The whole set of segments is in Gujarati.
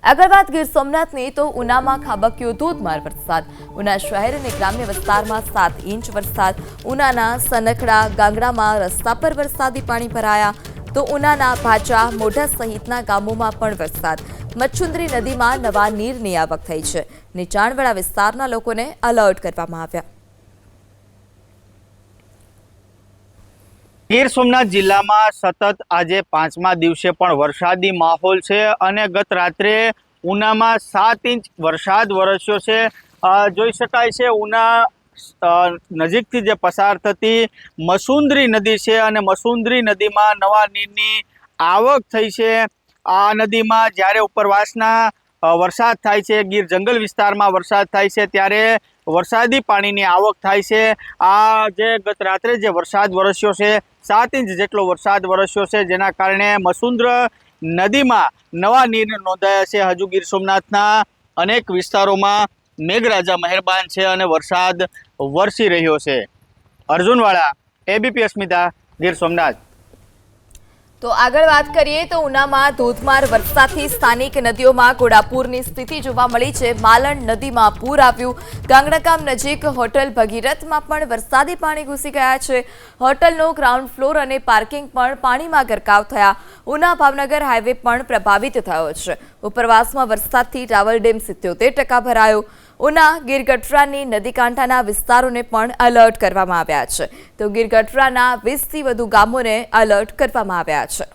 આગળ વાત ગીર સોમનાથની તો ઉનામાં ખાબક્યો ધોધમાર વરસાદ। ઉના શહેર અને ગ્રામ્ય વિસ્તારમાં 7 ઇંચ વરસાદ। ઉનાના સનખડા ગાંગડામાં રસ્તા પર વરસાદી પાણી ભરાયા તો ઉનાના ભાચા મોઢા સહિતના ગામોમાં પણ વરસાદ। મચ્છુંદરી નદીમાં નવા નીરની આવક થઈ છે। નીચાણવાળા વિસ્તારના લોકોને એલર્ટ કરવામાં આવ્યા। ગીર સોમનાથ જિલ્લામાં સતત આજે 5મા દિવસે પણ વરસાદી માહોલ છે અને ગત રાત્રે ઉનામાં 7 ઇંચ વરસાદ વરસ્યો છે। જોઈ શકાય છે ઉના નજીકથી જે પસાર થતી મસુંદરી નદી છે અને મસુંદરી નદીમાં નવા નીરની આવક થઈ છે। આ નદીમાં જ્યારે ઉપરવાસના વરસાદ થાય છે, ગીર જંગલ વિસ્તારમાં વરસાદ થાય છે ત્યારે વરસાદી પાણીની આવક થાય છે। આ જે ગત રાત્રે જે વરસાદ વરસ્યો છે 7 ઇંચ જેટલો વરસાદ વરસ્યો છે, જેના કારણે મસુંદર નદીમાં નવા નીર નોંધાયા છે। હજુ ગીર સોમનાથના અનેક વિસ્તારોમાં મેઘરાજા મહેરબાન છે અને વરસાદ વરસી રહ્યો છે। અર્જુનવાળા, એબીપી અસ્મિતા, ગીર સોમનાથ। તો આગળ વાત કરીએ તો ઉનામાં ધોધમાર વરસાદથી સ્થાનિક નદીઓમાં ઘોડાપૂરની સ્થિતિ જોવા મળી છે। માલણ નદીમાં પૂર આવ્યું। ગાંગડા ગામ નજીક હોટલ ભગીરથમાં પણ વરસાદી પાણી ઘૂસી ગયા છે। હોટલનો ગ્રાઉન્ડ ફ્લોર અને પાર્કિંગ પણ પાણીમાં ગરકાવ થયા। ઉના ભાવનગર હાઈવે પણ પ્રભાવિત થયો છે। ઉપરવાસમાં વરસાદથી રાવલ ડેમ 77% ભરાયો। ઉના ગીરગઢરાની નદીકાંઠાના વિસ્તારોને પણ એલર્ટ કરવામાં આવ્યા છે તો ગીરગઢરાના 20થી વધુ ગામોને એલર્ટ કરવામાં આવ્યા છે।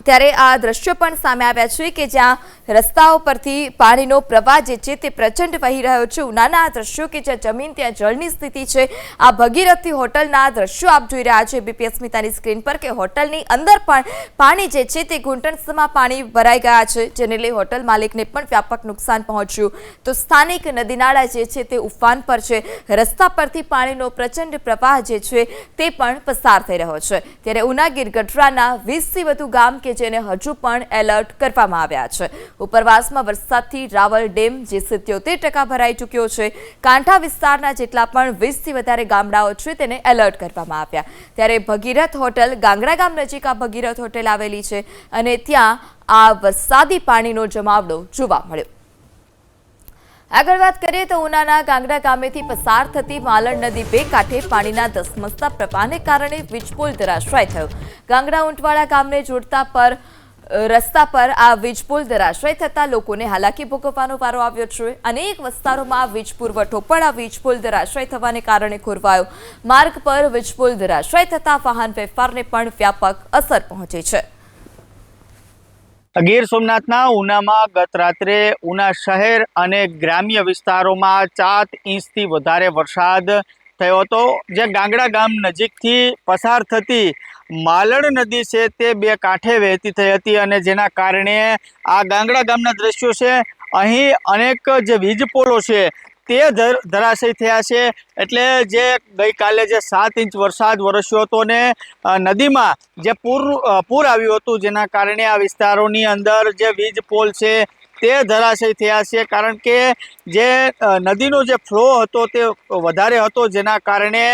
ત્યારે આ દ્રશ્યો પણ સામે આવ્યા છે કે જ્યાં રસ્તાઓ પરથી પાણીનો પ્રવાહ જે છે તે પ્રચંડ વહી રહ્યો છે। ઉનાના આ દ્રશ્યો કે જ્યાં જમીન ત્યાં જળની સ્થિતિ છે। આ ભગીરથી હોટલના દ્રશ્યો આપ જોઈ રહ્યા છો એબીપી અસ્મિતાની સ્ક્રીન પર કે હોટલની અંદર પણ પાણી જે છે તે ઘૂંટણસમાં પાણી ભરાઈ ગયા છે, જેને લઈ હોટલ માલિકને પણ વ્યાપક નુકસાન પહોંચ્યું। તો સ્થાનિક નદીનાળા જે છે તે ઉફાન પર છે। રસ્તા પરથી પાણીનો પ્રચંડ પ્રવાહ જે છે તે પણ પસાર થઈ રહ્યો છે। ત્યારે ઉના ગીરગઢરાના 20થી વધુ ગામ જેને હજુ પણ એલર્ટ કરવામાં આવ્યા છે। ઉપરવાસમાં વરસાદથી રાવલ ડેમ જે 77% ભરાઈ ચૂક્યો છે। કાંઠા વિસ્તારના જેટલા પણ 20થી વધારે ગામડાઓ છે તેને એલર્ટ કરવામાં આવ્યા। ત્યારે ભગીરથ હોટલ ગાંગડા ગામ નજીક આ ભગીરથ હોટેલ આવેલી છે અને ત્યાં આ વરસાદી પાણીનો જમાવડો જોવા મળ્યો। આગળ વાત કરીએ તો ઉનાના ગાંગડા ગામેથી પસાર થતી માલણ નદી બે કાંઠે પાણીના ધસમસતા પ્રવાહને કારણે વીજપોલ ધરાશાય થયો। ગાંગડા ઊંટવાળા ગામને જોડતા રસ્તા પર આ વીજપોલ ધરાશાય થતા લોકોને હાલાકી ભોગવવાનો વારો આવ્યો છે। અનેક વિસ્તારોમાં વીજ પુરવઠો પણ આ વીજપોલ ધરાશાય થવાને કારણે ખોરવાયો। માર્ગ પર વીજપોલ ધરાશાય થતા વાહન વ્યવહારને પણ વ્યાપક અસર પહોંચી છે। ગીર સોમનાથના ઉનામાં ગત રાત્રે ઉના શહેર અને ગ્રામ્ય વિસ્તારોમાં 7 ઇંચથી વધારે વરસાદ થયો હતો। જે ગાંગડા ગામ નજીકથી પસાર થતી માલણ નદી છે તે બે કાંઠે વહેતી થઈ હતી અને જેના કારણે આ ગાંગડા ગામના દ્રશ્યો છે, અહીં અનેક જે વીજ પોલો છે તે ધરાશયી થયા છે। એટલે જે ગઈકાલે જે 7 ઇંચ વરસાદ વરસ્યો હતો ને નદીમાં જે પૂર આવ્યું હતું, જેના કારણે આ વિસ્તારોની અંદર જે વીજ પોલ છે તે ધરાશયી થયા છે। કારણ કે જે નદીનો જે ફ્લો હતો તે વધારે હતો, જેના કારણે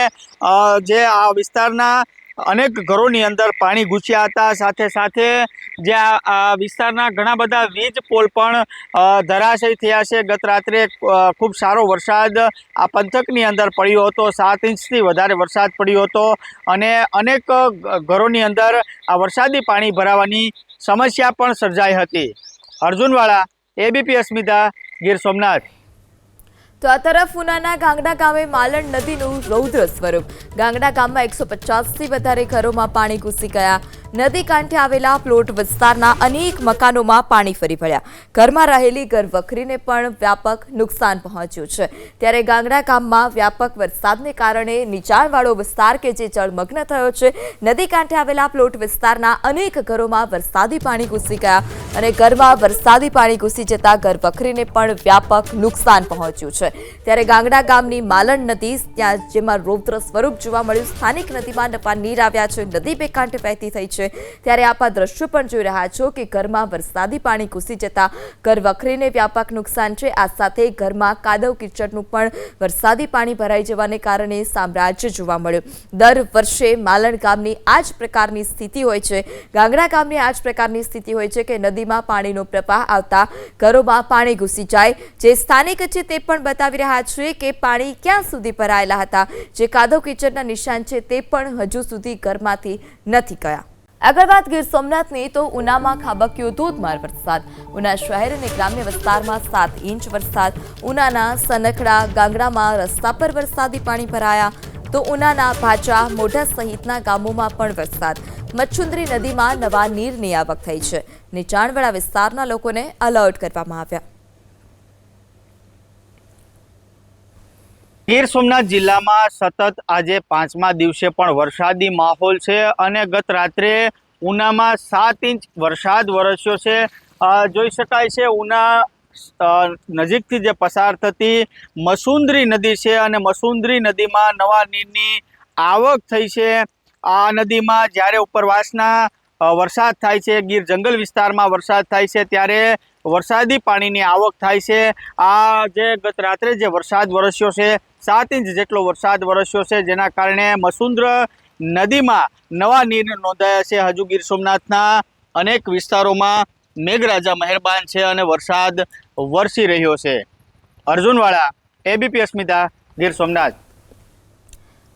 જે આ વિસ્તારના અનેક ઘરોની અંદર પાણી ઘૂસ્યા હતા। સાથે સાથે જે આ વિસ્તારના ઘણા બધા વીજ પોલ પણ ધરાશયી થયા છે। ગત રાત્રે ખૂબ સારો વરસાદ આ પંથકની અંદર પડ્યો હતો। 7 ઇંચથી વધારે વરસાદ પડ્યો હતો અને અનેક ઘરોની અંદર આ વરસાદી પાણી ભરાવાની સમસ્યા પણ સર્જાઈ હતી। અર્જુનવાળા, એબીપી અસ્મિતા, ગીર સોમનાથ। તો આ તરફ ઉનાના ગાંગડા ગામે માલણ નદીનું રૌદ્ર સ્વરૂપ। ગાંગડા ગામમાં 150થી વધારે ઘરોમાં પાણી ઘૂસી ગયા। નદી કાંઠે આવેલા પ્લોટ વિસ્તારના અનેક મકાનોમાં પાણી ફરી વળ્યા। ઘરમાં રહેલી ઘરવખરીને પણ વ્યાપક નુકસાન પહોંચ્યું છે। ત્યારે ગાંગડા ગામમાં વ્યાપક વરસાદને કારણે નીચાણવાળો વિસ્તાર કે જે જળમગ્ન થયો છે, નદી કાંઠે આવેલા પ્લોટ વિસ્તારના અનેક ઘરોમાં વરસાદી પાણી ઘૂસી ગયા અને ઘરમાં વરસાદી પાણી ઘૂસી જતા ઘરવખરીને પણ વ્યાપક નુકસાન પહોંચ્યું છે। ત્યારે ગાંગડા ગામની માલણ નદી ત્યાં જેમાં રૌદ્ર સ્વરૂપ જોવા મળ્યું। સ્થાનિક નદીમાં નવા નીર આવ્યા છે। નદી બે કાંઠે વહેતી થઈ છે। છે ત્યારે આપ આ દ્રશ્યો પણ જોઈ રહ્યા છો કે ઘરમાં વરસાદી પાણી ઘૂસી જતા ઘર વખરીને વ્યાપક નુકસાન છે। આ સાથે ઘરમાં કાદવ કિચડનું પણ વરસાદી પાણી ભરાઈ જવાને કારણે સામ્રાજ્ય જોવા મળ્યું। દર વર્ષે માલણ ગામની આ જ પ્રકારની સ્થિતિ હોય છે। ગાંગડા ગામની આ જ પ્રકારની સ્થિતિ હોય છે કે નદીમાં પાણીનો પ્રવાહ આવતા ઘરોમાં પાણી ઘૂસી જાય। જે સ્થાનિક છે તે પણ બતાવી રહ્યા છે કે પાણી ક્યાં સુધી ભરાયેલા હતા। જે કાદવ કિચડના નિશાન છે તે પણ હજુ સુધી ઘરમાંથી નથી ગયા। આગળ વાત ગીર સોમનાથની તો ઉનામાં ખાબક્યો ધોધમાર વરસાદ। ઉના શહેર અને ગ્રામ્ય વિસ્તારમાં 7 ઇંચ વરસાદ। ઉનાના સનખડા ગાંગડામાં રસ્તા પર વરસાદી પાણી ભરાયા તો ઉનાના ભાચા મોઢા સહિતના ગામોમાં પણ વરસાદ। મચ્છુંદરી નદીમાં નવા નીરની આવક થઈ છે। નીચાણવાળા વિસ્તારના લોકોને એલર્ટ કરવામાં આવ્યા। ગીર સોમનાથ જિલ્લામાં સતત આજે 5મા દિવસે પણ વરસાદી માહોલ છે અને ગત રાત્રે ઉનામાં 7 ઇંચ વરસાદ વરસ્યો છે। જોઈ શકાય છે ઉના નજીકથી જે પસાર થતી મસુંદરી નદી છે અને મસુંદરી નદીમાં નવા નીરની આવક થઈ છે। આ નદીમાં જ્યારે ઉપરવાસના વરસાદ થાય છે, ગીર જંગલ વિસ્તારમાં વરસાદ થાય છે ત્યારે વરસાદી પાણીની આવક થાય છે। આ જે ગત રાત્રે જે વરસાદ વરસ્યો છે 7 ઇંચ જેટલો વરસાદ વરસ્યો છે જેના કારણે મસુંદર નદીમાં નવા નીર નોંધાયા છે। હજુ ગીર સોમનાથના અનેક વિસ્તારોમાં મેઘરાજા મહેરબાન છે અને વરસાદ વરસી રહ્યો છે। અર્જુનવાળા, એબીપી અસ્મિતા, ગીર સોમનાથ।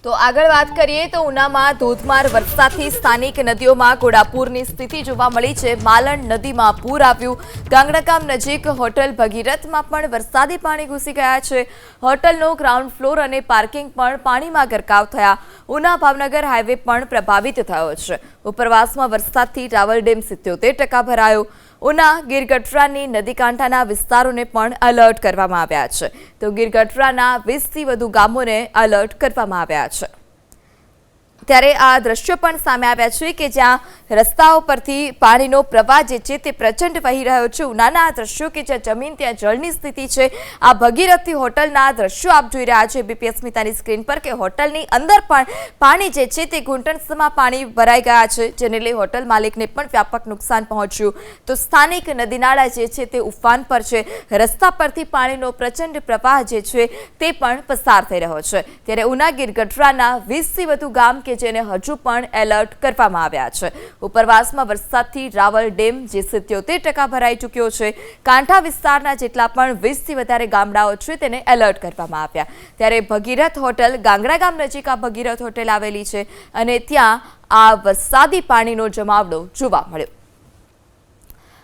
તો આગળ વાત કરીએ તો ઉનામાં ધોધમાર વરસાદથી સ્થાનિક નદીઓમાં ઘોડાપૂરની સ્થિતિ જોવા મળી છે। માલણ નદીમાં પૂર આવ્યું। ગાંગડા ગામ નજીક હોટલ ભગીરથમાં પણ વરસાદી પાણી ઘૂસી ગયા છે। હોટલનો ગ્રાઉન્ડ ફ્લોર અને પાર્કિંગ પણ પાણીમાં ગરકાવ થયા। ઉના ભાવનગર હાઈવે પણ પ્રભાવિત થયો છે। ઉપરવાસમાં વરસાદથી રાવલ ડેમ 77% ભરાયો। ઉના ગીરગઢરાની નદીકાંઠાના વિસ્તારોને પણ એલર્ટ કરવામાં આવ્યા છે તો ગીરગઢરાના 20થી વધુ ગામોને એલર્ટ કરવામાં આવ્યા છે। ત્યારે આ દ્રશ્યો પણ સામે આવ્યા છે કે જ્યાં રસ્તાઓ પરથી પાણીનો પ્રવાહ જે છે તે પ્રચંડ વહી રહ્યો છે। ઉનાના આ દ્રશ્યો કે જ્યાં જમીન ત્યાં જળની સ્થિતિ છે। આ ભગીરથી હોટલના દ્રશ્યો આપ જોઈ રહ્યા છો એબીપી અસ્મિતાની સ્ક્રીન પર કે હોટલની અંદર પણ પાણી જે છે તે ઘૂંટણસમાં પાણી ભરાઈ ગયા છે જેને લઈ હોટલ માલિકને પણ વ્યાપક નુકસાન પહોંચ્યું તો સ્થાનિક નદીનાળા જે છે તે ઉફાન પર છે। રસ્તા પરથી પાણીનો પ્રચંડ પ્રવાહ જે છે તે પણ પસાર થઈ રહ્યો છે। ત્યારે ઉના ગીરગઢરાના 20થી વધુ ગામ કે જેને હજુ પણ એલર્ટ કરવામાં આવ્યા છે। ઉપરવાસમાં વરસાદથી રાવલ ડેમ જે 77% ભરાઈ ચૂક્યો છે। કાંઠા વિસ્તારના જેટલા પણ 20થી વધારે ગામડાઓ છે તેને એલર્ટ કરવામાં આવ્યા। ત્યારે ભગીરથ હોટલ ગાંગડા ગામ નજીક આ ભગીરથ હોટેલ આવેલી છે અને ત્યાં આ વરસાદી પાણીનો જમાવડો જોવા મળ્યો।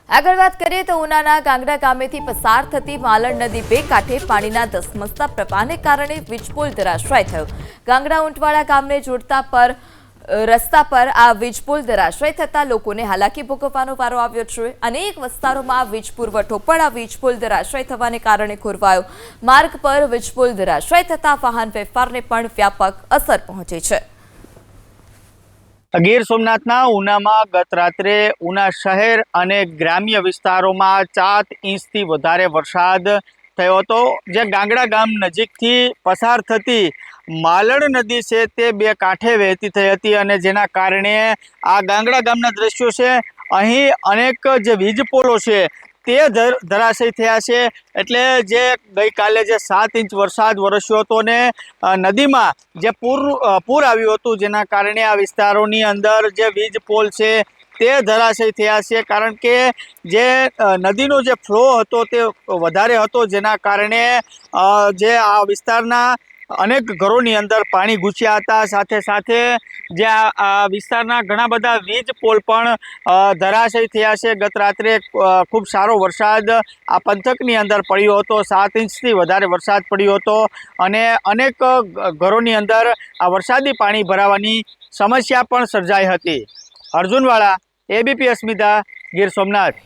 આગળ વાત કરીએ તો ઉનાના ગાંગડા ગામેથી પસાર થતી માલણ નદી બે કાંઠે પાણીના ધસમસતા પ્રવાહને કારણે વીજપોલ ધરાશાય થયો। ગાંગડા ઊંટવાડા ગામને જોડતા પર રસ્તા પર આ વીજપોલ ધરાશાય થતા લોકોને હાલાકી ભોગવવાનો વારો આવ્યો છે। અનેક વિસ્તારોમાં વીજ પુરવઠો પણ આ વીજપોલ ધરાશાય થવાને કારણે ખોરવાયો। માર્ગ પર વીજપોલ ધરાશાય થતા વાહન વ્યવહારને પણ વ્યાપક અસર પહોંચી છે। ગીર સોમનાથના ઉનામાં ગત રાત્રે ઉના શહેર અને ગ્રામ્ય વિસ્તારોમાં 4 ઇંચથી વધારે વરસાદ થયો હતો। જે ગાંગડા ગામ નજીકથી પસાર થતી માલણ નદી છે તે બે કાંઠે વહેતી થઈ હતી અને જેના કારણે આ ગાંગડા ગામના દ્રશ્યો છે અહીં અનેક જે વીજ પોલો છે તે ધરાશયી થયા છે। એટલે જે ગઈકાલે જે 7 ઇંચ વરસાદ વરસ્યો હતો ને નદીમાં જે પૂર આવ્યું હતું જેના કારણે આ વિસ્તારોની અંદર જે વીજ પોલ છે તે ધરાશયી થયા છે। કારણ કે જે નદીનો જે ફ્લો હતો તે વધારે હતો જેના કારણે જે આ વિસ્તારના અનેક ઘરોની અંદર પાણી ઘૂસ્યા હતા। સાથે સાથે જે આ વિસ્તારના ઘણા બધા વીજ પોલ પણ ધરાશયી થયા છે। ગત રાત્રે ખૂબ સારો વરસાદ આ પંથકની અંદર પડ્યો હતો। 7 ઇંચથી વધારે વરસાદ પડ્યો હતો અને અનેક ઘરોની અંદર આ વરસાદી પાણી ભરાવાની સમસ્યા પણ સર્જાઈ હતી। અર્જુનવાળા, એબીપી અસ્મિતા, ગીર સોમનાથ।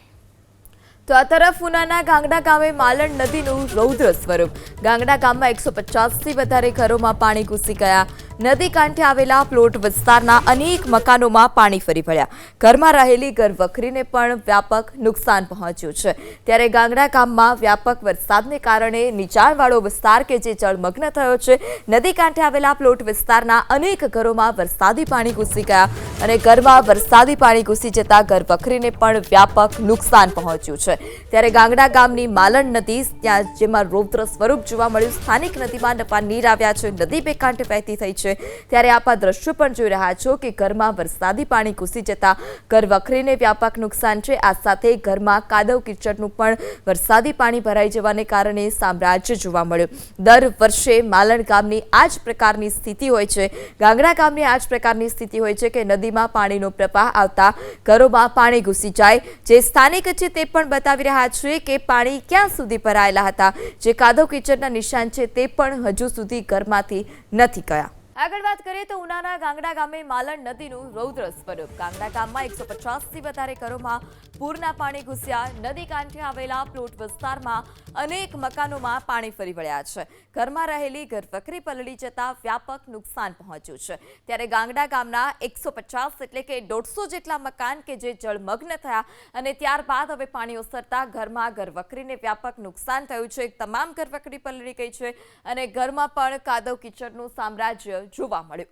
તો આ તરફ ઉનાના ગાંગડા ગામે માલણ નદીનું રૌદ્ર સ્વરૂપ। ગાંગડા ગામમાં 150થી વધારે ઘરોમાં પાણી ઘૂસી ગયા। નદી કાંઠે આવેલા પ્લોટ વિસ્તારના અનેક મકાનોમાં પાણી ફરી વળ્યા. ઘરમાં રહેલી ઘરવખરીને પણ વ્યાપક નુકસાન પહોંચ્યું છે. ત્યારે ગાંગડા ગામમાં વ્યાપક વરસાદને કારણે નીચાણવાળો વિસ્તાર કે જે જળમગ્ન થયો છે. નદી કાંઠે આવેલા પ્લોટ વિસ્તારના અનેક ઘરોમાં વરસાદી પાણી ઘૂસી ગયા અને ઘરમાં વરસાદી પાણી ઘૂસી જતા ઘરવખરીને પણ વ્યાપક નુકસાન પહોંચ્યું છે. ત્યારે ગાંગડા ગામની માલણ નદી ત્યાં જેમાં રૌદ્ર સ્વરૂપ જોવા મળ્યું. સ્થાનિક નદીમાં નવા નીર આવ્યા છે. નદી બે કાંઠે વહેતી થઈ છે. ત્યારે આપ આ દ્રશ્યો પણ જોઈ રહ્યા છો કે ઘરમાં વરસાદી પાણી ઘૂસી જતા ઘરવખરીને વ્યાપક નુકસાન છે. આ સાથે ઘરમાં કાદવ કિચડનું પણ વરસાદી પાણી ભરાઈ જવાને કારણે સામ્રાજ્ય જોવા મળ્યું. દર વર્ષે માલણ ગામની આ જ પ્રકારની સ્થિતિ હોય છે. ગાંગડા ગામની આ જ પ્રકારની સ્થિતિ હોય છે કે નદીમાં પાણીનો પ્રવાહ આવતા ઘરોમાં પાણી ઘૂસી જાય. જે સ્થાનિક છે તે પણ બતાવી રહ્યા છે કે પાણી ક્યાં સુધી ભરાયેલા હતા. જે કાદવ કિચડના નિશાન છે તે પણ હજુ સુધી ઘરમાંથી નથી ગયા. આગળ વાત કરીએ તો ઉનાના ગાંગડા ગામે માલણ નદીનું રૌદ્ર સ્વરૂપ. ગાંગડા ગામમાં 150થી વધારે ઘરોમાં પૂરના પાણી ઘૂસ્યા. નદી કાંઠે આવેલા પ્લોટ વિસ્તારમાં અનેક મકાનોમાં પાણી ફરી વળ્યા છે. ઘરમાં રહેલી ઘરવખરી પલળી જતા વ્યાપક નુકસાન પહોંચ્યું છે. ત્યારે ગાંગડા ગામના 150 એટલે કે 150 જેટલા મકાન કે જે જળમગ્ન થયા અને ત્યારબાદ હવે પાણી ઓસરતા ઘરમાં ઘરવખરીને વ્યાપક નુકસાન થયું છે. તમામ ઘરવખરી પલળી ગઈ છે અને ઘરમાં પણ કાદવ કિચડનું સામ્રાજ્ય જોવા મળ્યું.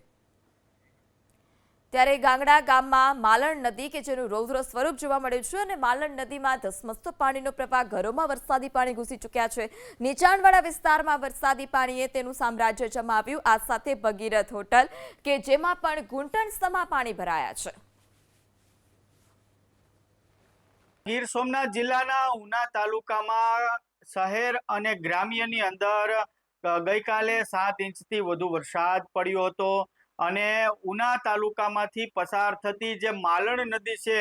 ત્યારે ગાંગડા ગામમાં માલણ નદી કે જેનું રૌદ્ર સ્વરૂપ જોવા મળ્યું છે અને માલણ નદીમાં ધસમસતો પાણીનો પ્રવાહ. ઘરોમાં વરસાદી પાણી ઘૂસી ચૂક્યા છે. નીચાણવાળા વિસ્તારમાં વરસાદી પાણીએ તેનું સામ્રાજ્ય જમાવ્યું. આ સાથે ભગીરથ હોટલ કે જેમાં પણ ઘૂંટણસમાં પાણી ભરાયા છે. ગીર સોમનાથ જિલ્લાના ઉના તાલુકામાં શહેર અને ગ્રામ્યની અંદર ગઈકાલે 7 ઇંચથી વધુ વરસાદ પડ્યો હતો અને ઉના તાલુકામાંથી પસાર થતી જે માલણ નદી છે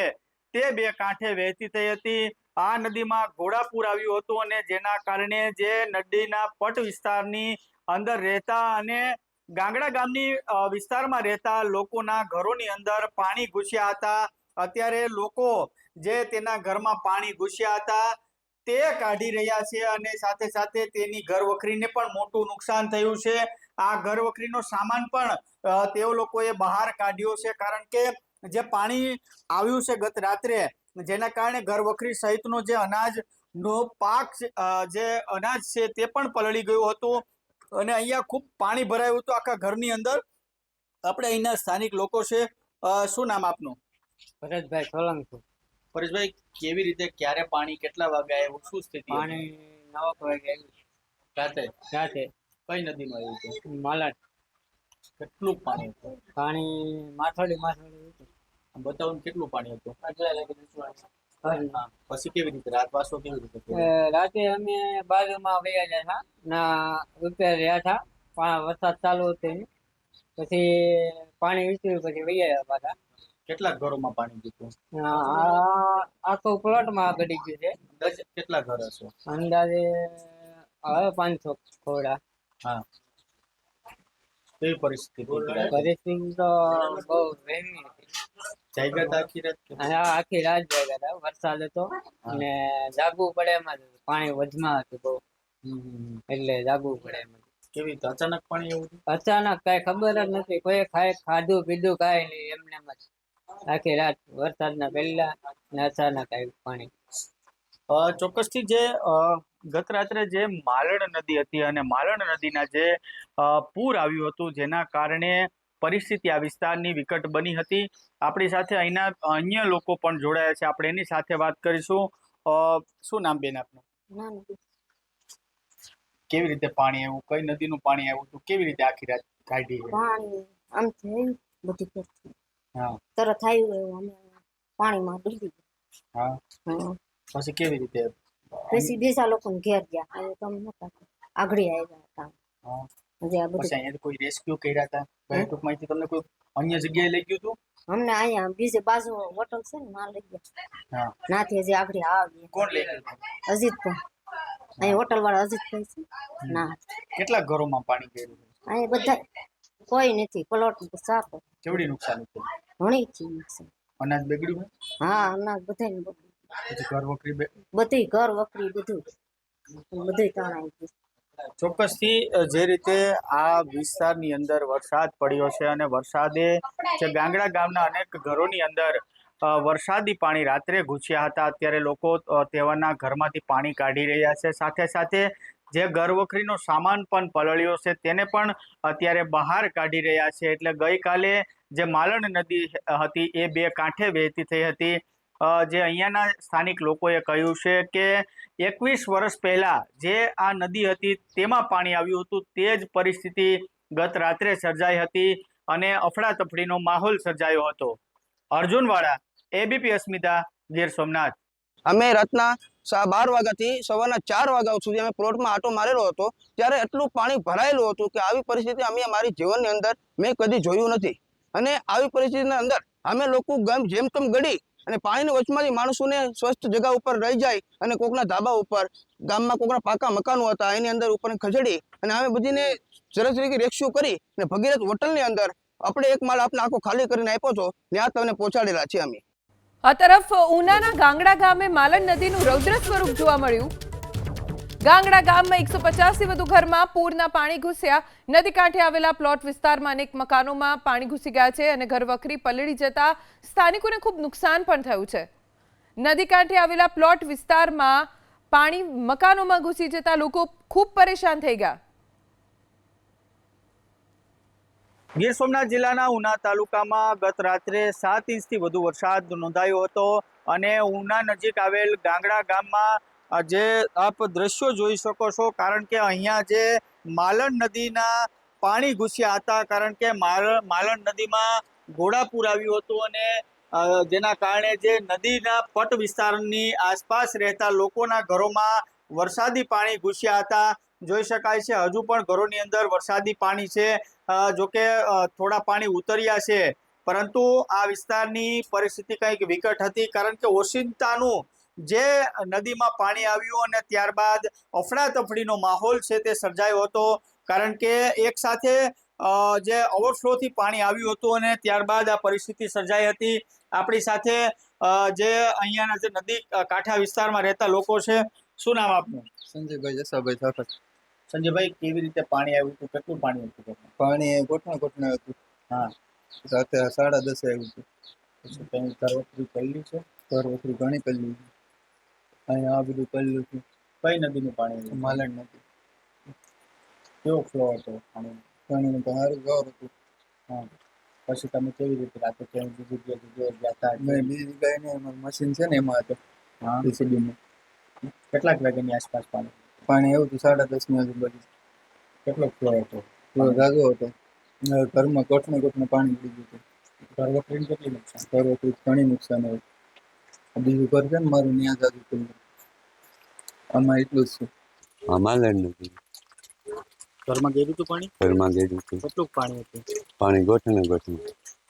તે બે કાંઠે વહેતી થઈ હતી. આ નદીમાં ઘોડાપૂર આવ્યું હતું અને જેના કારણે જે નદીના પટ વિસ્તારની અંદર રહેતા અને ગાંગડા ગામની વિસ્તારમાં રહેતા લોકોના ઘરોની અંદર પાણી ઘૂસ્યા હતા. અત્યારે લોકો જે તેના ઘરમાં પાણી ઘૂસ્યા હતા તે કાઢી રહ્યા છે અને સાથે સાથે તેની ઘરવખરીને પણ મોટું નુકસાન થયું છે. આ ઘરવખરીનો સામાન પણ તેઓ લોકોએ બહાર કાઢ્યો છે કારણ કે જે પાણી આવ્યું છે ગત રાત્રે જેના કારણે ઘરવખરી સહિતનો જે અનાજનો પાક જે અનાજ છે તે પણ પલળી ગયું હતું અને અહીંયા ખૂબ પાણી ભરાયું હતું આખા ઘરની અંદર. આપણે અહીંના સ્થાનિક લોકો છે. શું નામ આપનું? પરેશભાઈ સોલંકી. પરેશભાઈ, કેવી રીતે, ક્યારે પાણી, કેટલા વાગે આવ્યું, શું સ્થિતિ? પાણી 9 વાગે આવ્યું રાતે. કઈ નદીમાં આવ્યું હતું? માલણ. કેટલું પાણી હતું? પાણી માથોડી હતું. બતાવો ને કેટલું પાણી હતું? ઘરમાં. પછી કેવી રીતે રાતવાસો કેવી રીતે કર્યો? રાતે અમે બાજુમાં વયા ગયા હતા ના રૂપિયા રહ્યા હતા. વરસાદ ચાલુ હતો પછી પાણી વીત્યું પછી વયા પાછા. કેટલા ઘરોમાં પાણી દીધું? આખો પ્લોટમાં ગડી ગયું છે. અંદાજે કેટલા ઘર હશે? અંદાજે હવે 500 ખોડા. હા, કેવી પરિસ્થિતિ? પરિસ્થિતિ તો બહુ વહેમી હતી. જાગ્યા આખી રાત? આખી રાત જાગ્યા હતા. વરસાદ હતો અને જાગવું પડે એમાં પાણી વજમાં હતું બહુ એટલે જાગવું પડે એમાં. કેવી રીતે અચાનક પાણી એવું? અચાનક કઈ ખબર જ નથી. કોઈ ખાધું પીધું કાંઈ નહીં, એમને એમ જ આખી રાત વરસાદના પહેલા ને અચાનક આવ્યું પાણી. ચોક્કસથી જે ગત રાત્રે જે માલણ નદી હતી અને માલણ નદીના જે પૂર આવ્યું હતું જેના કારણે પરિસ્થિતિ આ વિસ્તારની વિકટ બની હતી. આપણી સાથે અહીંના અન્ય લોકો પણ જોડાયા છે. આપણે એની સાથે વાત કરીશું. શું નામ બેન આપનું? કેવી રીતે પાણી આવ્યું? કઈ નદીનું પાણી આવ્યું હતું? કેવી રીતે આખી રાત કાઢી? પાણી આમ થયું બધી કરતી. હા, તરત આવ્યું એવું અમે પાણીમાં ડૂબી ગયા. હા, પછી કેવી રીતે? પછી બીજા લોકોને ઘેર ગયા. હવે તમે નતા આગળ આવ્યા હતા. હજી આ પછી બધું અહીંયા કોઈ રેસ્ક્યુ કર્યા હતા? ટૂંકમાંથી તમને કોઈ અન્ય જગ્યાએ લઈ ગયું હતું? અમને અહીંયા બીજે બાજુ હોટલ છે ને માં લઈ ગયા. હા, નાથી હજી આગળ આવી. કોણ લઈ ગયું? અજીતભાઈ. અહીંયા હોટલ વાળા અજીતભાઈ છે. ના, કેટલા ઘરોમાં પાણી ગયું? અહીંયા બધા કોઈ નથી. પ્લોટ સાફ કેવડી નુકસાન હતું? ઘણી છે. અનાજ બગડ્યું? હા, અનાજ બધાને પછી ઘર વખરી બધી ઘર વકરી બધું તણાઈ ગયું. ચોક્કસથી જે રીતે આ વિસ્તારની અંદર વરસાદ પડ્યો છે અને વરસાદે જે ગાંગડા ગામના અનેક ઘરોની અંદર વરસાદી પાણી રાત્રે ઘૂસ્યા હતા. અત્યારે લોકો તેઓના ઘરમાંથી પાણી કાઢી રહ્યા છે. સાથે સાથે જે ઘરવખરીનો સામાન પણ પલળ્યો છે તેને પણ અત્યારે બહાર કાઢી રહ્યા છે. એટલે ગઈકાલે જે માલણ નદી હતી એ બે કાંઠે વહેતી થઈ હતી. જે અહીંયાના સ્થાનિક લોકોએ કહ્યું છે કે 21 વર્ષ પહેલા જે આ નદી હતી તેમાં પાણી આવ્યું હતું. તે જ પરિસ્થિતિ ગત રાત્રે સર્જાઈ હતી અને અફડાતફડીનો માહોલ સર્જાયો હતો. અર્જુનવાળા, એબીપી અસ્મિતા, ગીર સોમનાથ. અમે રાતના 12 વાગ્યાથી સવારના 4 વાગ્યા સુધી અમે પ્લોટમાં આટો મારેલો હતો. ત્યારે એટલું પાણી ભરાયેલું હતું કે આવી પરિસ્થિતિ અમે અમારી જીવનની અંદર મેં કદી જોયું નથી. અને આવી પરિસ્થિતિની અંદર અમે લોકો જેમ તેમ ગળી અને પાણીની વચમાંથી માણસોને સ્વસ્થ જગા ઉપર રહી જાય અને કોકના ધાબા ઉપર, ગામમાં કોકના પાકા મકાનો હતા એની અંદર ઉપર ખસેડી અને અમે બધીને સરસ રેસ્ક્યુ કરી અને ભગીરથ હોટલની અંદર આપણે એક માળ આપણે આખો ખાલી કરીને આપ્યો હતો, ત્યાં તમને પહોંચાડેલા છે અમે. આ તરફ ઉનાના ગાંગડા ગામે માલણ નદીનું રૌદ્ર સ્વરૂપ જોવા મળ્યું. ગાંગડા ગામમાં 150 થી વધુ ઘરમાં પૂરના પાણી ઘૂસ્યા. નદી કાંઠે આવેલા પ્લોટ વિસ્તારમાં અનેક મકાનોમાં પાણી ઘૂસી ગયા છે અને ઘરવખરી પલળી જતા સ્થાનિકોને ખૂબ નુકસાન પણ થયું છે. નદી કાંઠે આવેલા પ્લોટ વિસ્તારમાં પાણી મકાનોમાં ઘૂસી જતા લોકો ખૂબ પરેશાન થઈ ગયા. ગીર સોમનાથ જિલ્લાના ઉના તાલુકામાં ગત રાત્રે 7 ઇંચથી વધુ વરસાદ નોંધાયો હતો અને ઉના નજીક આવેલ ગાંગડા ગામમાં જે આપ દ્રશ્યો જોઈ શકો છો, કારણ કે અહીંયા જે માલણ નદીના પાણી ઘૂસ્યા હતા, કારણ કે માલણ નદીમાં ઘોડાપૂર આવ્યું હતું અને જેના કારણે જે નદીના પટ વિસ્તારની આસપાસ રહેતા લોકોના ઘરોમાં વરસાદી પાણી ઘૂસ્યા હતા. જોઈ શકાય છે હજુ પણ ઘરોની અંદર વરસાદી પાણી છે. જોકે થોડા પાણી ઉતર્યા છે, પરંતુ આ વિસ્તારની પરિસ્થિતિ કંઈક વિકટ હતી, કારણ કે ઓશિંતાનું જે નદીમાં પાણી આવ્યું અને ત્યારબાદ અફડાતફડીનો માહોલ છે તે સર્જાયો હતો. કારણ કે એક સાથે જે ઓવરફ્લોથી પાણી આવ્યું હતું અને ત્યારબાદ આ પરિસ્થિતિ સર્જાઈ હતી. આપણી સાથે જે અહીંયાના જે નદી કાંઠા વિસ્તારમાં રહેતા લોકો છે. શું નામ આપનું? સંજયભાઈ જસાભાઈ ઠાકર. સંજયભાઈ, કેવી રીતે પાણી આવ્યું હતું? કેટલું પાણી હતું? પાણી ઘોટણા હતું. હા, રાતે 10:30 આવ્યું હતું. પછી કંઈ ઘરવખરી કરેલી છે? ઘરવખરી ઘણી કરેલી છે. અહીંયા આ બધું કરેલું હતું. કઈ નદીનું પાણી આવ્યું? માલણ નથી. કેવો ફ્લો હતો પાણી? પાણીનું તો સારું જોર હતું. હા, પછી તમે કેવી રીતે રાતે ક્યાંય બીજી જગ્યાએ ગયા હતા? મેં બીજી જગ્યાએ નહીં, અમારું મશીન છે ને એમાં હતો. હા, PCB-માં. કેટલાક વાગ્યાની આસપાસ પાણી આવ્યું હતું 10:30 ની આજુબાજુ. કેટલો ફ્લો હતો? જાજો હતો. ઘરમાં કોટને પાણી પડી ગયું હતું. ઘરવખરીને કેટલી નુકસાન? ઘરવખરી ઘણી નુકસાન આવ્યું. બીજું ઘર છે ને મારું, ત્યાં જાજુ થયું. આમાં એટલું જ છે. માલણ નથી. ઘરમાં ગયું હતું પાણી? ઘરમાં ગયું હતું. કેટલું પાણી હતું? પાણી ગોઠણે.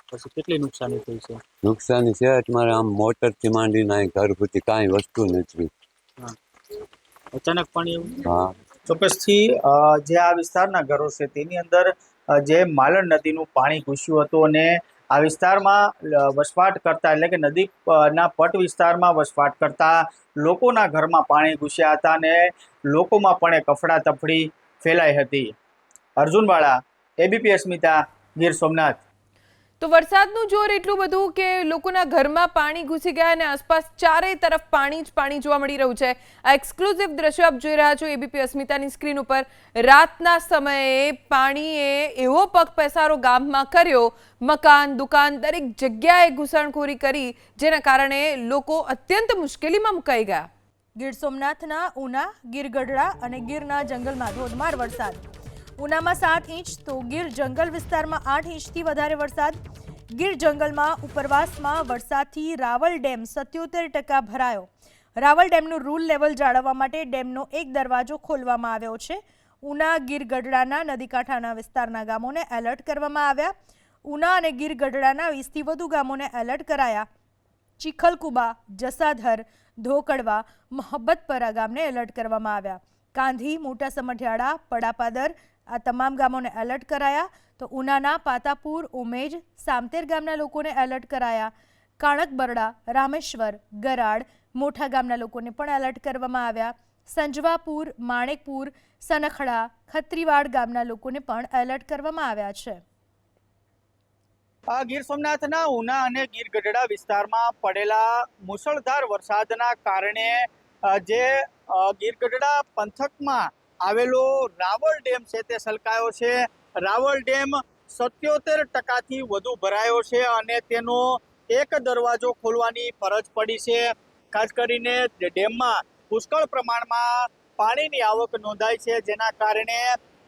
પછી કેટલી નુકસાની થઈ છે? નુકસાની છે તમારે આમ મોટરથી માંડીને ઘર સુધી કાંઈ વસ્તુ નથી. અચાનક પાણી આવ્યું? હા, ચોક્કસથી જે આ વિસ્તારના ઘરો છે તેની અંદર જે માલણ નદીનું પાણી ઘૂસ્યું હતું અને આ વિસ્તારમાં વસવાટ કરતા, એટલે કે નદીના પટ વિસ્તારમાં વસવાટ કરતા લોકોના ઘરમાં પાણી ઘૂસ્યા હતા અને લોકોમાં પણ એક અફડાતફડી ફેલાઈ હતી. અર્જુનવાળા, એબીપી અસ્મિતા, ગીર સોમનાથ. તો વરસાદનું જોર એટલું બધું કે લોકોના ઘરમાં પાણી ઘૂસી ગયા અને આસપાસ ચારે તરફ પાણી જ પાણી જોવા મળી રહ્યું છે. આ એક્સક્લુઝિવ દ્રશ્યો આપ જોઈ રહ્યા છો એબીપી અસ્મિતાની સ્ક્રીન ઉપર. રાતના સમયે પાણીએ એવો પગ પેસારો ગામમાં કર્યો, મકાન, દુકાન દરેક જગ્યાએ ઘૂસણખોરી કરી, જેના કારણે લોકો અત્યંત મુશ્કેલીમાં મુકાઈ ગયા. ગીર સોમનાથના ઉના, ગીર ગઢડા અને ગીરના જંગલમાં ધોધમાર વરસાદ. ઉનામાં 7 ઇંચ તો ગીર જંગલ વિસ્તારમાં 8 ઇંચથી વધારે વરસાદ. ગીર જંગલમાં ઉપરવાસમાં વરસાદથી રાવલ ડેમ 77% ભરાયો. રાવલ ડેમનું રૂલ લેવલ જાળવવા માટે ડેમનો એક દરવાજો ખોલવામાં આવ્યો છે. ઉના ગીર ગઢડાના નદીકાંઠાના વિસ્તારના ગામોને એલર્ટ કરવામાં આવ્યા. ઉના અને ગીર ગઢડાના 20થી વધુ ગામોને એલર્ટ કરાયા. ચીખલકુબા, જસાધર, ધોકડવા, મોહબ્બતપરા ગામને એલર્ટ કરવામાં આવ્યા. કાંધી, મોટા સમઢિયાળા, પડાપાદર આ તમામ ગામોને એલર્ટ કરાયા. તો ઉનાના પાતાપુર, ઉમેજ, સામતેર ગામના લોકોને એલર્ટ કરાયા. કાણકબરડા, રામેશ્વર, ગરાડ, મોઠા ગામના લોકોને પણ એલર્ટ કરવામાં આવ્યા. સંજવાપુર, માણેકપુર, સનખડા, ખત્રીવાડ ગામના લોકોને પણ એલર્ટ કરવામાં આવ્યા છે. ગીર સોમનાથના ઉના અને ગીર ગઢડા વિસ્તારમાં પડેલા મુશળધાર વરસાદના કારણે જે ગીર ગઢડા પંથકમાં આવેલો રાવલ ડેમ છે તે છલકાયો છે. રાવલ ડેમ 77% વધુ ભરાયો છે અને તેનો એક દરવાજો ખોલવાની ફરજ પડી છે. ખાસ કરીને ડેમમાં પુષ્કળ પ્રમાણમાં પાણીની આવક નોંધાઈ છે, જેના કારણે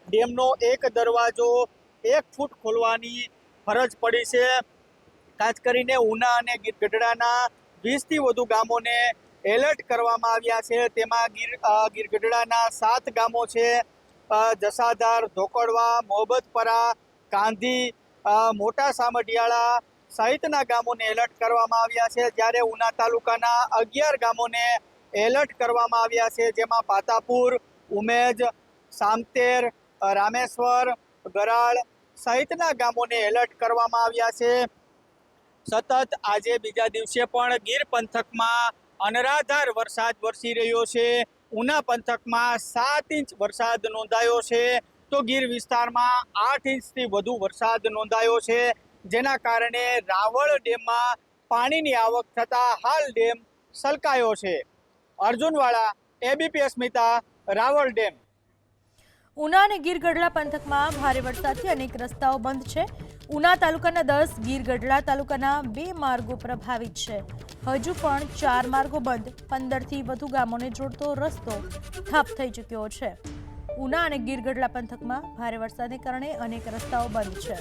ડેમનો એક દરવાજો 1 ફૂટ ખોલવાની ફરજ પડી છે. ખાસ કરીને ઉના અને ગીર ગઢડાના 20થી વધુ ગામોને એલર્ટ કરવામાં આવ્યા છે. તેમાં ગીર ગઢડાના 7 ગામો છે: જસાધાર, ધોકડવા, મોહબ્બતપરા, કાંધી, મોટા સામઢિયાળા સહિતના ગામોને એલર્ટ કરવામાં આવ્યા છે. જ્યારે ઉના તાલુકાના 11 ગામોને એલર્ટ કરવામાં આવ્યા છે, જેમાં પાતાપુર, ઉમેજ, સામતેર, રામેશ્વર, ગરાળ સહિતના ગામોને એલર્ટ કરવામાં આવ્યા છે. સતત આજે બીજા દિવસે પણ ગીર પંથકમાં અનરાધાર વરસાદ વરસી રહ્યો છે. ઉના પંથકમાં 7 ઇંચ વરસાદ નોંધાયો છે, તો ગીર વિસ્તારમાં 8 ઇંચથી વધુ વરસાદ નોંધાયો છે, જેના કારણે રાવળ ડેમમાં પાણીની આવક થતાં હાલ ડેમ છલકાયો છે. અર્જુનવાળા, એબીપી અસ્મિતા, રાવળ ડેમ. ઉના અને ગીર ગઢડા પંથકમાં ભારે વરસાદથી અનેક રસ્તાઓ બંધ છે. ઉના તાલુકાના 10, ગીર ગઢડા તાલુકાના 2 માર્ગો પ્રભાવિત છે. હજુ પણ 4 માર્ગો બંધ. 15થી વધુ ગામોને જોડતો રસ્તો ઠપ થઈ ચૂક્યો છે. ઉના અને ગીર ગઢડા પંથકમાં ભારે વરસાદને કારણે અનેક રસ્તાઓ બંધ છે.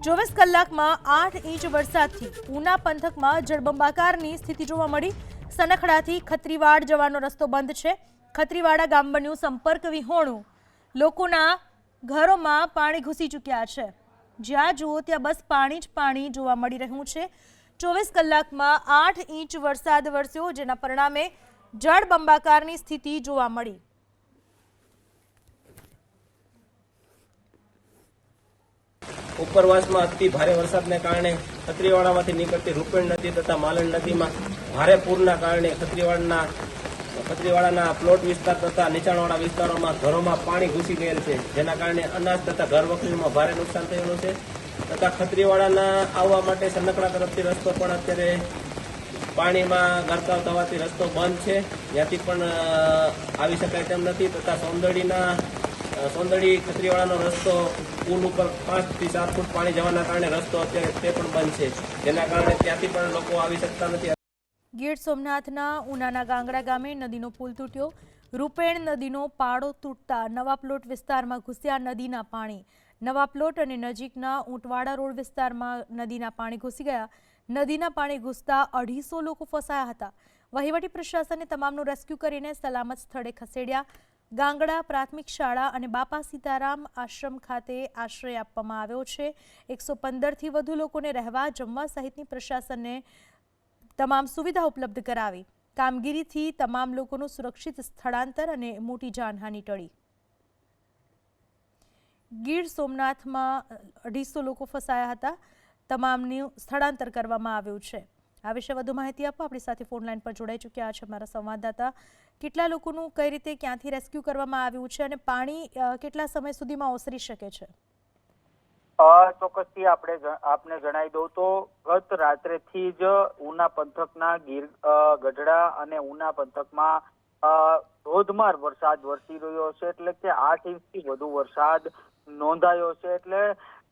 24 કલાકમાં 8 ઇંચ વરસાદથી ઉના પંથકમાં જળબંબાકારની સ્થિતિ જોવા મળી. સનખડાથી ખત્રીવાડ જવાનો રસ્તો બંધ છે. ખત્રીવાડા ગામ બન્યું સંપર્ક વિહોણું. લોકોના ઘરોમાં પાણી ઘૂસી ચૂક્યા છે. જ્યાં જુઓ ત્યાં બસ પાણી જ પાણી જોવા મળી રહ્યું છે. 24 કલાકમાં 8 ઇંચ વરસાદ વરસ્યો, જેના પરિણામે જળબંબાકારની સ્થિતિ જોવા મળી. ઉપરવાસમાં અતિ ભારે વરસાદને કારણે ખત્રીવાડામાંથી નીકળતી રૂપેણ નદી તથા માલણ નદીમાં ભારે પૂરના કારણે ખત્રીવાડાના પ્લોટ વિસ્તાર તથા નીચાણવાળા વિસ્તારોમાં ઘરોમાં પાણી ઘૂસી ગયેલ છે, જેના કારણે અનાજ તથા ઘર વખરીમાં ભારે નુકસાન થયેલું છે. તથા ખત્રીવાડાના આવવા માટે સનકડા તરફથી રસ્તો પણ અત્યારે પાણીમાં ગરકાવ થવાથી રસ્તો બંધ છે, જ્યાંથી પણ આવી શકાય તેમ નથી. તથા સોંદડી ખત્રીવાડાનો રસ્તો પુલ ઉપર 5 થી 7 ફૂટ પાણી જવાના કારણે રસ્તો અત્યારે તે પણ બંધ છે, જેના કારણે ત્યાંથી પણ લોકો આવી શકતા નથી. ગીર સોમનાથના ઉનાના ગાંગડા ગામે નદીનો પુલ તૂટ્યો. રૂપેણ નદીનો પાળો તૂટતા નવા પ્લોટ વિસ્તારમાં ઘૂસ્યા નદીના પાણી. નવા પ્લોટ અને નજીકના ઊંટવાડા રોડ વિસ્તારમાં નદીના પાણી ઘૂસી ગયા. નદીના પાણી ઘૂસતા 250 લોકો ફસાયા હતા. વહીવટી પ્રશાસને તમામનું રેસ્ક્યુ કરીને સલામત સ્થળે ખસેડ્યા. ગાંગડા પ્રાથમિક શાળા અને બાપા સીતારામ આશ્રમ ખાતે આશ્રય આપવામાં આવ્યો છે. 115થી વધુ લોકોને રહેવા, જમવા સહિતની પ્રશાસને તમામ સુવિધા ઉપલબ્ધ કરાવી. કામગીરીથી તમામ લોકોનું સુરક્ષિત સ્થળાંતર અને મોટી જાનહાનિ ટળી. ગીર સોમનાથમાં 250 લોકો ફસાયા હતા. તમામનું સ્થળાંતર કરવામાં આવ્યું છે. આ વિશે વધુ માહિતી આપવા આપણી સાથે ફોન લાઈન પર જોડાઈ ચૂક્યા છે અમારા સંવાદદાતા. કેટલા લોકોનું કઈ રીતે ક્યાંથી રેસ્ક્યુ કરવામાં આવ્યું છે અને પાણી કેટલા સમય સુધીમાં ઓસરી શકે છે? ચોક્કસથી આપને જણાવી દઉં તો ગત રાત્રેથી જ ઉના પંથકના ગીર ગઢડા અને ઉના પંથકમાં ધોધમાર વરસાદ વરસી રહ્યો છે, એટલે કે 8 ઇંચથી વધુ વરસાદ નોંધાયો છે. એટલે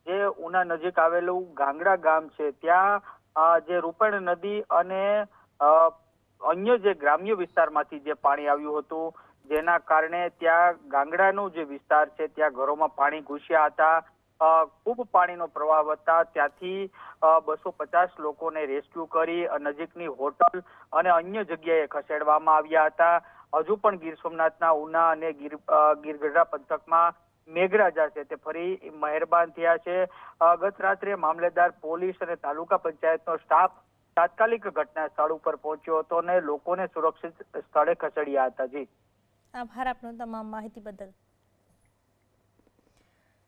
જે ઉના નજીક આવેલું ગાંગડા ગામ છે, ત્યાં જે રૂપેણ નદી અને અન્ય જે ગ્રામ્ય વિસ્તારમાંથી જે પાણી આવ્યું હતું, જેના કારણે ત્યાં ગાંગડાનો જે વિસ્તાર છે ત્યાં ઘરોમાં પાણી ઘૂસ્યા હતા. ખૂબ પાણીનો પ્રવાહ વધતા ત્યાંથી 250 લોકોને રેસ્ક્યુ કરી નજીકની હોટલ અને અન્ય જગ્યાએ ખસેડવામાં આવ્યા હતા. હજુ પણ ગીર સોમનાથના ઉના અને ગીર ગઢડા પંથકમાં મેઘરાજા છે તે ફરી મહેરબાન થયા છે. ગત રાત્રે મામલેદાર, પોલીસ અને તાલુકા પંચાયતનો સ્ટાફ તાત્કાલિક ઘટના સ્થળ ઉપર પહોંચ્યો હતો અને લોકોને સુરક્ષિત સ્થળે ખસેડ્યા હતા. જી, આભાર આપનો તમામ માહિતી બદલ.